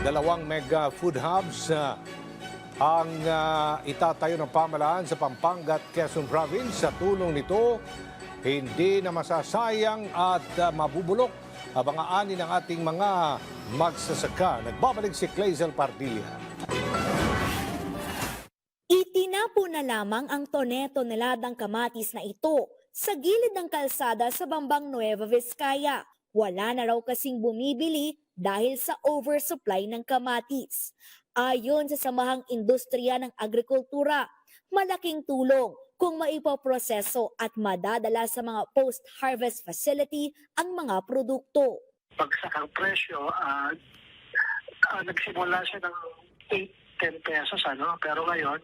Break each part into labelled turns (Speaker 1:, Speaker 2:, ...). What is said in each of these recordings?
Speaker 1: Dalawang mega food hubs ang itatayo ng pamahalaan sa Pampanga at Quezon Province. Sa tulong nito, hindi na masasayang at mabubulok ang mga ani ng ating mga magsasaka. Nagbabalik si Clazel Pardilla.
Speaker 2: Itinapo na lamang ang tone-toneladang kamatis na ito sa gilid ng kalsada sa Bambang Nueva Vizcaya. Wala na raw kasing bumibili dahil sa oversupply ng kamatis. Ayon sa Samahang Industriya ng Agrikultura, malaking tulong kung maipoproseso at madadala sa mga post-harvest facility ang mga produkto.
Speaker 3: Bagsak ang presyo, nagsimula siya ng 8-10 pesos, pero ngayon,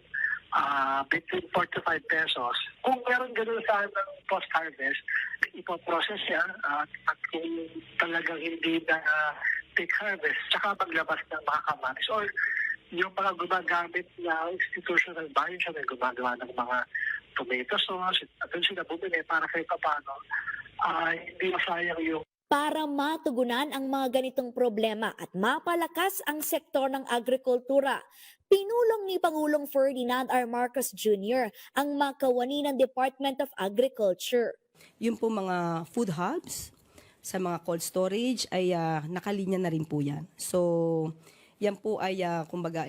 Speaker 3: between 4 to 5 pesos. Kung meron ganun sa post-harvest, ipoprocess siya at kung talagang hindi na take harvest, tsaka maglabas ng mga kamatis. Or yung mga gumagamit na institutional buying siya, may gumagawa ng mga tomato sauce, at doon sila bumili para kahit paano, hindi masayang yung
Speaker 2: Para matugunan ang mga ganitong problema at mapalakas ang sektor ng agrikultura, pinulong ni Pangulong Ferdinand R. Marcos Jr. ang makawani ng Department of Agriculture.
Speaker 4: Yung po mga food hubs sa mga cold storage ay nakalinya na rin po yan. So, yan po ay kumbaga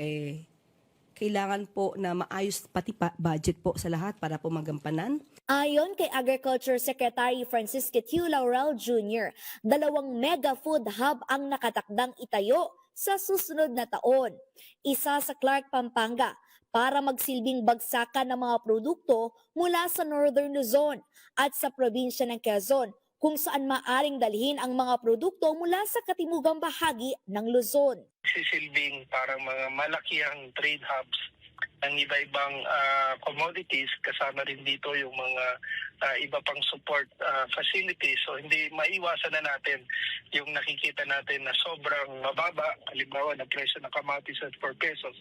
Speaker 4: kailangan po na maayos pati budget po sa lahat para po magampanan.
Speaker 2: Ayon kay Agriculture Secretary Francisco Q. Laurel Jr., 2 mega food hub ang nakatakdang itayo sa susunod na taon. Isa sa Clark, Pampanga, para magsilbing bagsakan ng mga produkto mula sa Northern Luzon at sa probinsya ng Quezon, kung saan maaring dalhin ang mga produkto mula sa katimugang bahagi ng Luzon.
Speaker 5: Sisilbing parang mga malakihang trade hubs ng iba-ibang commodities, kasama rin dito yung mga iba pang support facilities. So hindi maiwasan na natin yung nakikita natin na sobrang mababa, halimbawa na presyo ng kamatis at 4 pesos.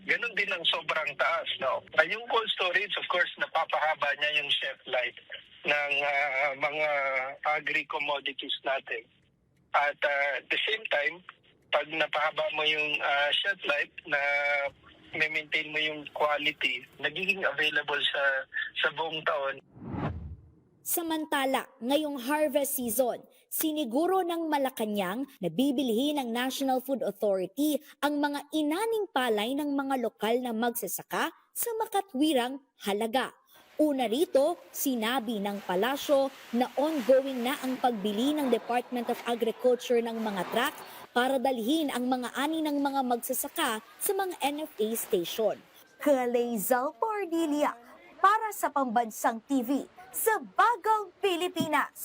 Speaker 5: Ganon din ang sobrang taas. No? Yung cold storage, of course, napapahaba niya yung shelf life ng mga agri-commodities natin. At at the same time, pag napahaba mo yung shelf life na maintain mo yung quality, nagiging available sa buong taon.
Speaker 2: Samantala, ngayong harvest season, siniguro ng Malacanang na bibilhin ng National Food Authority ang mga inaning palay ng mga lokal na magsasaka sa makatwirang halaga. Una rito, sinabi ng palasyo na ongoing na ang pagbili ng Department of Agriculture ng mga truck para dalhin ang mga ani ng mga magsasaka sa mga NFA station. Clazel Pardilla para sa Pambansang TV sa Bagong Pilipinas.